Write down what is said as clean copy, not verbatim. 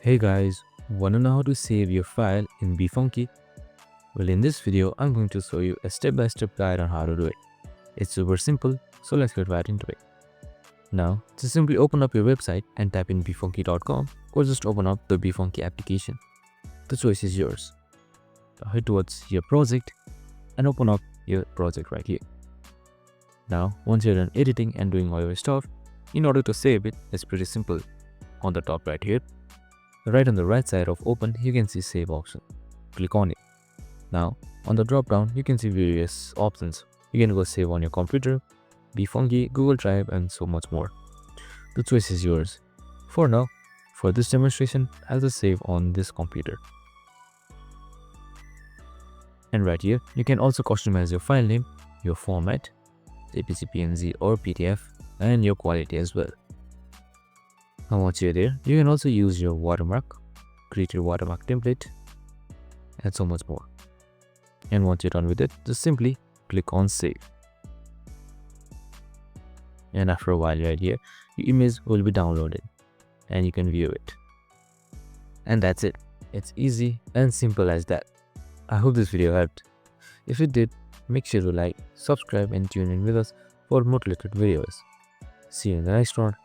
Hey guys, wanna know how to save your file in BeFunky? Well, in this video, I'm going to show you a step-by-step guide on how to do it. It's super simple, so let's get right into it. Now, just simply open up your website and type in befunky.com or just open up the BeFunky application. The choice is yours. Now head towards your project and open up your project right here. Now, once you're done editing and doing all your stuff, in order to save it, it's pretty simple. On the top right here, right on the right side of open, you can see save option. Click on it. Now, on the drop down, you can see various options. You can go save on your computer, BeFunky, Google Drive, and so much more. The choice is yours. For now, for this demonstration, I'll just save on this computer. And right here, you can also customize your file name, your format, JPG, PNG, or PDF, and your quality as well. Now once you're there, you can also use your watermark, create your watermark template, and so much more. And once you're done with it, just simply click on save. And after a while right here, your image will be downloaded and you can view it. And that's it. It's easy and simple as that. I hope this video helped. If it did, make sure to like, subscribe, and tune in with us for more related videos. See you in the next one.